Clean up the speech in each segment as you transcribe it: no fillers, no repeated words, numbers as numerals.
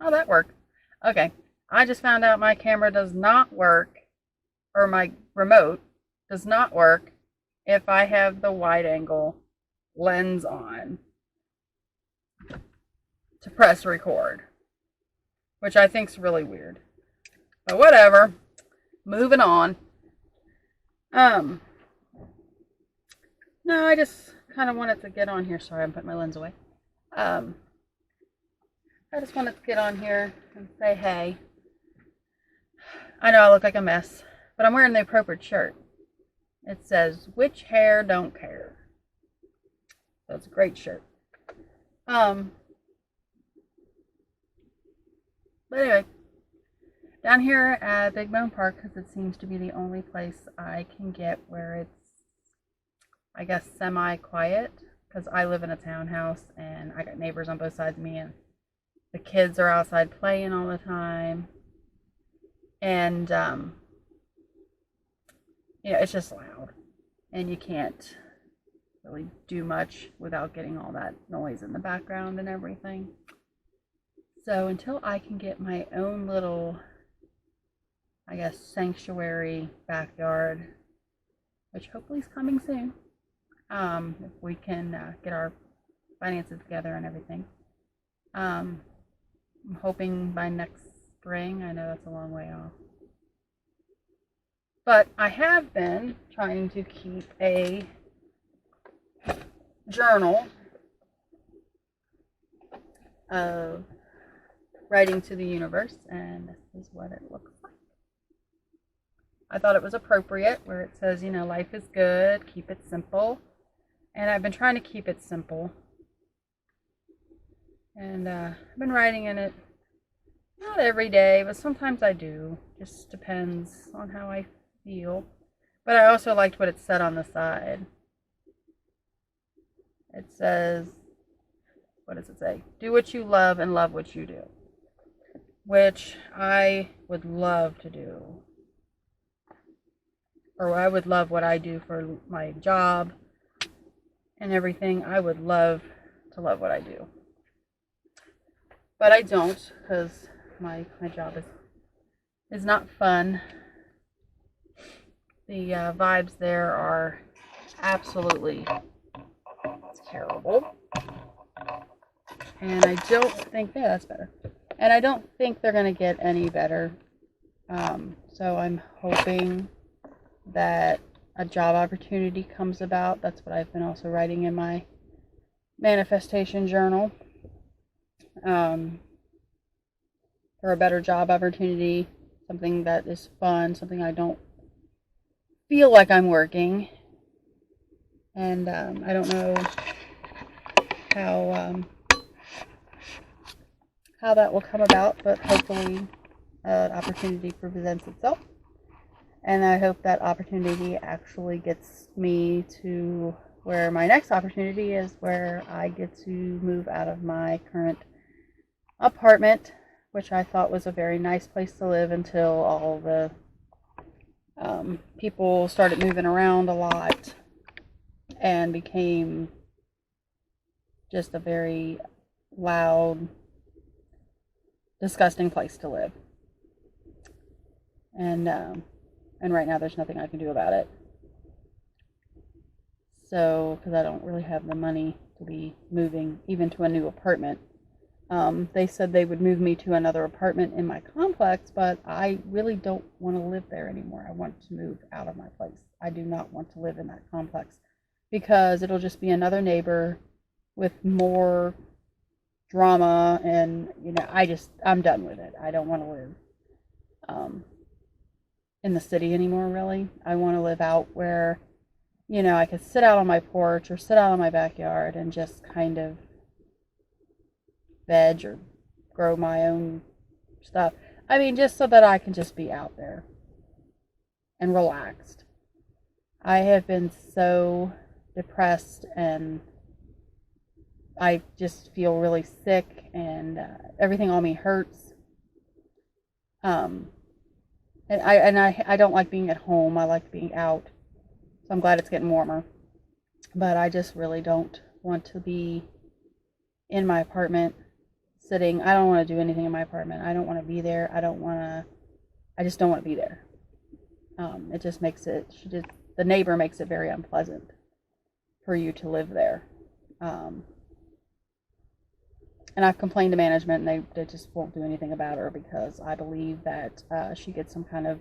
Oh, that worked. Okay. I just found out my camera does not work, or my remote does not work if I have the wide angle lens on to press record, which I think's really weird. But whatever. Moving on. Um, no, I just kind of wanted to get on here. Sorry, I'm putting my lens away. Um, I just wanted to get on here and say hey. I know I look like a mess, but I'm wearing the appropriate shirt. It says, "Which hair don't care." That's a great shirt. But anyway, down here at Big Bone Park, because it seems to be the only place I can get where it's, I guess, semi-quiet, because I live in a townhouse and I got neighbors on both sides of me, and the kids are outside playing all the time, and it's just loud, and you can't really do much without getting all that noise in the background and everything. So until I can get my own little, I guess, sanctuary backyard, which hopefully is coming soon, if we can get our finances together and everything. I'm hoping by next spring. I know that's a long way off. But I have been trying to keep a journal of writing to the universe, and this is what it looks like. I thought it was appropriate where it says, life is good, keep it simple. And I've been trying to keep it simple. And I've been writing in it, not every day, but sometimes I do. Just depends on how I feel. But I also liked what it said on the side. It says, what does it say? Do what you love and love what you do. Which I would love to do. Or I would love what I do for my job and everything. I would love to love what I do. But I don't, because my job is not fun. The vibes there are absolutely terrible. And I don't think, yeah, that's better. And I don't think they're going to get any better. So I'm hoping that a job opportunity comes about. That's what I've been also writing in my manifestation journal. For a better job opportunity, something that is fun, something I don't feel like I'm working. And I don't know how that will come about, but hopefully an opportunity presents itself. And I hope that opportunity actually gets me to where my next opportunity is, where I get to move out of my current apartment, which I thought was a very nice place to live until all the people started moving around a lot and became just a very loud, disgusting place to live. And right now there's nothing I can do about it. So, because I don't really have the money to be moving even to a new apartment. They said they would move me to another apartment in my complex, but I really don't want to live there anymore. I want to move out of my place. I do not want to live in that complex because it'll just be another neighbor with more drama, and I'm done with it. I don't want to live in the city anymore, really. I want to live out where, I could sit out on my porch or sit out on my backyard and just kind of veg or grow my own stuff. I mean, just so that I can just be out there and relaxed. I have been so depressed, and I just feel really sick, and everything on me hurts. And I don't like being at home. I like being out. So I'm glad it's getting warmer. But I just really don't want to be in my apartment sitting. I don't want to do anything in my apartment. I don't want to be there. I just don't want to be there. It just makes it, the neighbor makes it very unpleasant for you to live there. And I've complained to management, and they just won't do anything about her because I believe that she gets some kind of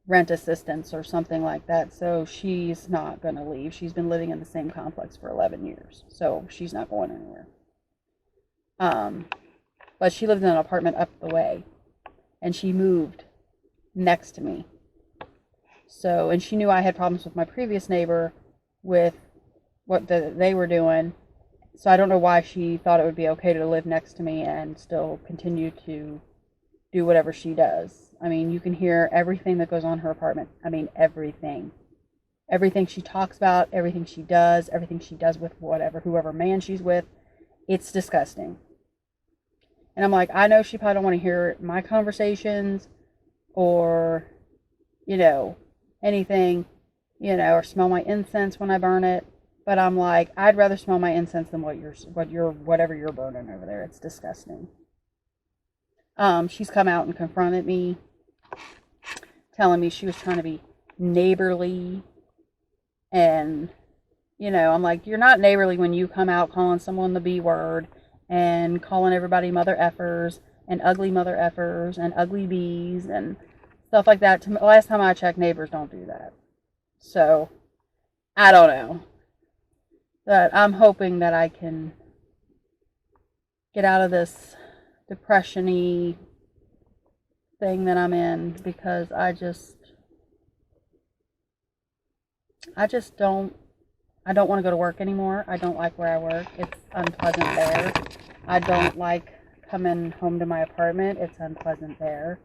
rent assistance or something like that. So she's not going to leave. She's been living in the same complex for 11 years. So she's not going anywhere. But she lived in an apartment up the way. And she moved next to me. So, and she knew I had problems with my previous neighbor with what they were doing. So I don't know why she thought it would be okay to live next to me and still continue to do whatever she does. I mean, you can hear everything that goes on in her apartment. I mean, everything. Everything she talks about, everything she does with whoever man she's with. It's disgusting. And I'm like, I know she probably don't want to hear my conversations or, anything, or smell my incense when I burn it. But I'm like, I'd rather smell my incense than whatever you're burning over there. It's disgusting. She's come out and confronted me, telling me she was trying to be neighborly. And, I'm like, you're not neighborly when you come out calling someone the B word and calling everybody mother effers and ugly mother effers and ugly bees and stuff like that. Last time I checked, neighbors don't do that. So, I don't know. But I'm hoping that I can get out of this depression-y thing that I'm in, because I just don't want to go to work anymore. I don't like where I work. It's unpleasant there. I don't like coming home to my apartment. It's unpleasant there.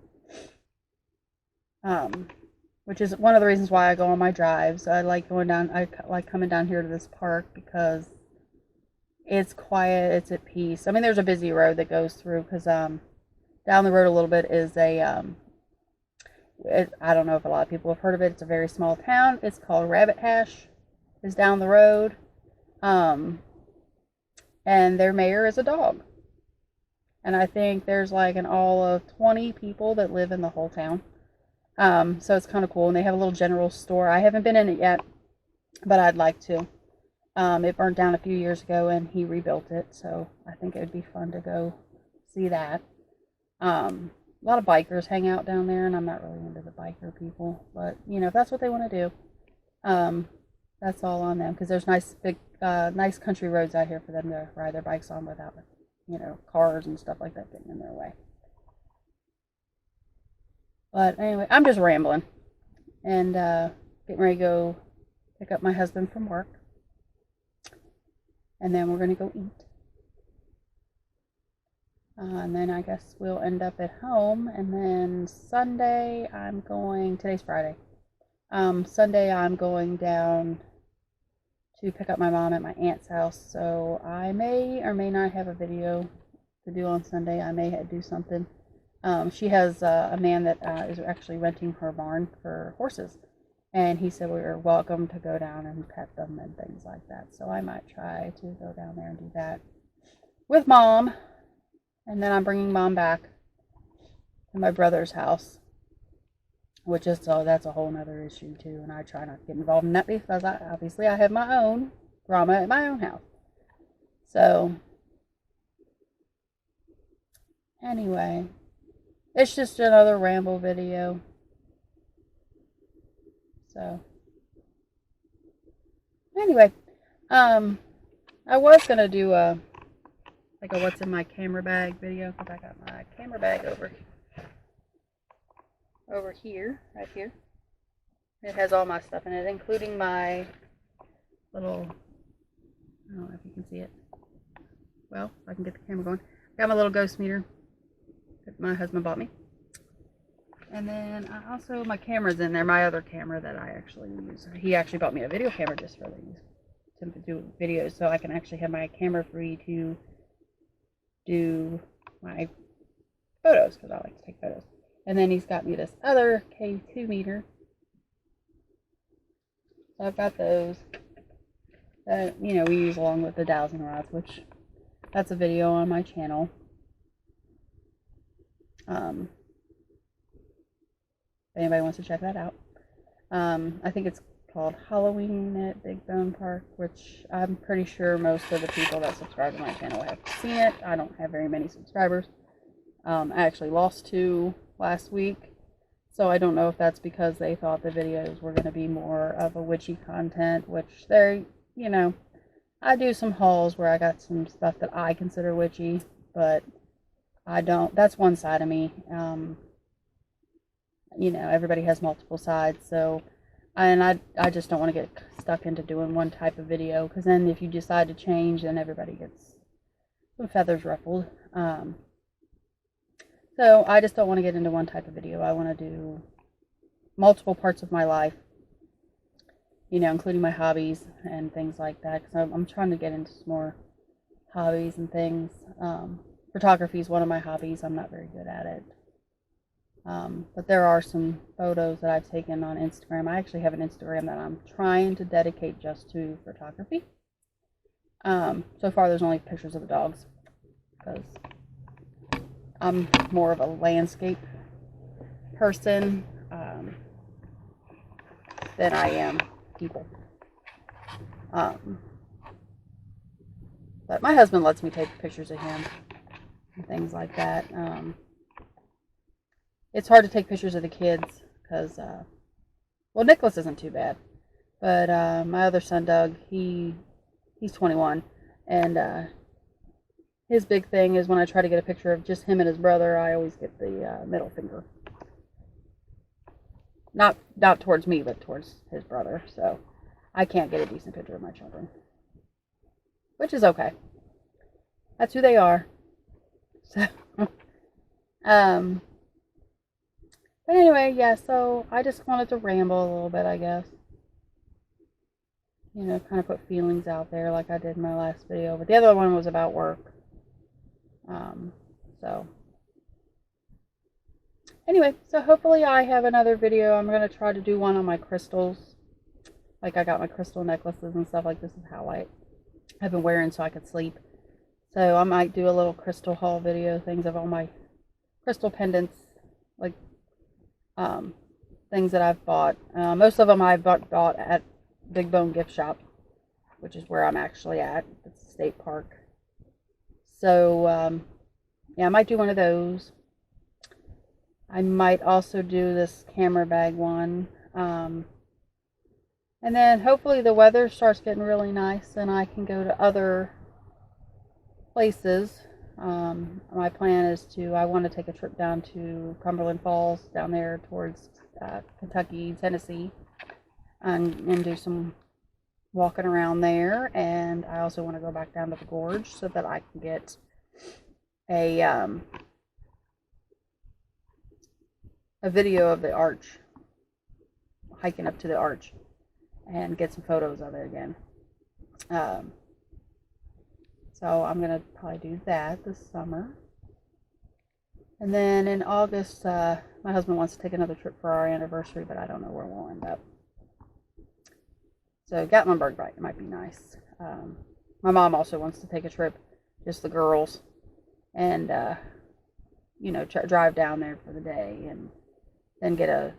Which is one of the reasons why I go on my drives. I like coming down here to this park because it's quiet, it's at peace. I mean, there's a busy road that goes through, because down the road a little bit is I don't know if a lot of people have heard of it. It's a very small town. It's called Rabbit Hash. Is down the road. And their mayor is a dog. And I think there's like an all of 20 people that live in the whole town. So it's kind of cool. And they have a little general store. I haven't been in it yet, but I'd like to. It burnt down a few years ago and he rebuilt it. So I think it would be fun to go see that. A lot of bikers hang out down there, and I'm not really into the biker people. But, if that's what they want to do, that's all on them. Because there's nice, big, nice country roads out here for them to ride their bikes on without, cars and stuff like that getting in their way. But anyway, I'm just rambling and getting ready to go pick up my husband from work. And then we're going to go eat. And then I guess we'll end up at home. And then Sunday, today's Friday. Sunday, I'm going down to pick up my mom at my aunt's house. So I may or may not have a video to do on Sunday. I may do something. She has a man that is actually renting her barn for horses. And he said we were welcome to go down and pet them and things like that. So I might try to go down there and do that with Mom. And then I'm bringing Mom back to my brother's house, which is, that's a whole nother issue too. And I try not to get involved in that because I have my own drama at my own house. So anyway, it's just another ramble video. So anyway, I was gonna do a what's in my camera bag video, because I got my camera bag over here, right here. It has all my stuff in it, including my little, I don't know if you can see it. Well, if I can get the camera going. Got my little ghost meter that my husband bought me. And then my camera's in there, my other camera that I actually use. He actually bought me a video camera just for these, to do videos, so I can actually have my camera free to do my photos, because I like to take photos. And then he's got me this other K2 meter. So I've got those that, we use along with the dowsing rods, which that's a video on my channel. If anybody wants to check that out. I think it's called Halloween at Big Bone Park, which I'm pretty sure most of the people that subscribe to my channel have seen it. I don't have very many subscribers. I actually lost 2 last week, so I don't know if that's because they thought the videos were going to be more of a witchy content, which they're, you know, I do some hauls where I got some stuff that I consider witchy, but I don't, that's one side of me. You know, everybody has multiple sides, so I just don't want to get stuck into doing one type of video, because then if you decide to change, then everybody gets some feathers ruffled. So I just don't want to get into one type of video. I want to do multiple parts of my life, you know, including my hobbies and things like that, because I'm trying to get into some more hobbies and things. Photography is one of my hobbies. I'm not very good at it. But there are some photos that I've taken on Instagram. I actually have an Instagram that I'm trying to dedicate just to photography. So far there's only pictures of the dogs, because I'm more of a landscape person than I am people. But my husband lets me take pictures of him and things like that. It's hard to take pictures of the kids because, well, Nicholas isn't too bad, but my other son, Doug, he's 21, and his big thing is when I try to get a picture of just him and his brother, I always get the middle finger. Not towards me, but towards his brother, so I can't get a decent picture of my children, which is okay. That's who they are. So, but anyway, yeah, so I just wanted to ramble a little bit, I guess. You know, kind of put feelings out there like I did in my last video. But the other one was about work. So, anyway, so hopefully I have another video. I'm going to try to do one on my crystals. Like I got my crystal necklaces and stuff. Like this is how I've been wearing so I could sleep. So I might do a little crystal haul video, things of all my crystal pendants. Like things that I've bought. Most of them I've bought at Big Bone Gift Shop, which is where I'm actually at. It's a state park. So, yeah, I might do one of those. I might also do this camera bag one. And then hopefully the weather starts getting really nice and I can go to other places. My plan is I want to take a trip down to Cumberland Falls, down there towards Kentucky, Tennessee, and do some walking around there. And I also want to go back down to the gorge so that I can get a video of the arch, hiking up to the arch, and get some photos of it again. So I'm going to probably do that this summer. And then in August, my husband wants to take another trip for our anniversary, but I don't know where we'll end up. So Gatlinburg might be nice. My mom also wants to take a trip, just the girls, and, you know, drive down there for the day and then get a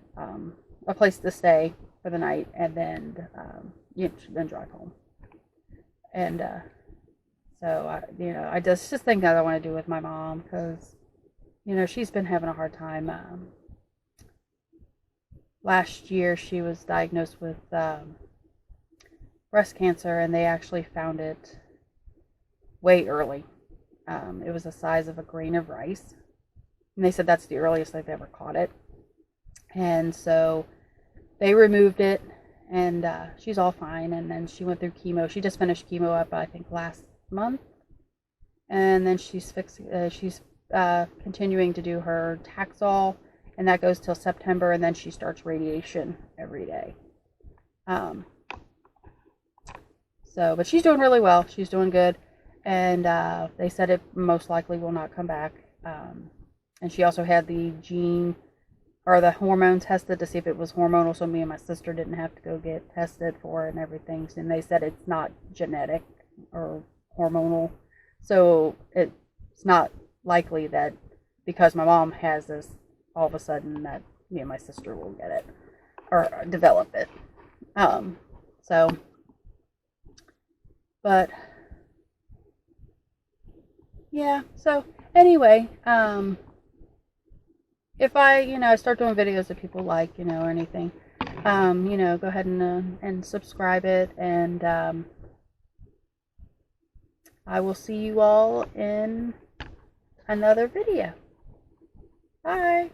place to stay for the night, and then, then drive home. And, so, you know, I just think that I want to do with my mom because, you know, she's been having a hard time. Last year she was diagnosed with breast cancer, and they actually found it way early. It was the size of a grain of rice, and they said that's the earliest they've ever caught it. And so they removed it, and she's all fine. And then she went through chemo. She just finished chemo up, I think, last month, and then she's continuing to do her Taxol, and that goes till September, and then she starts radiation every day. So, but she's doing really well. She's doing good, and they said it most likely will not come back. And she also had the gene or the hormone tested to see if it was hormonal, so me and my sister didn't have to go get tested for it and everything. And they said it's not genetic or hormonal, so it's not likely that because my mom has this, all of a sudden that me and my sister will get it or develop it. So, but yeah, so anyway, if I, start doing videos that people like, or anything, go ahead and subscribe it, and I will see you all in another video. Bye.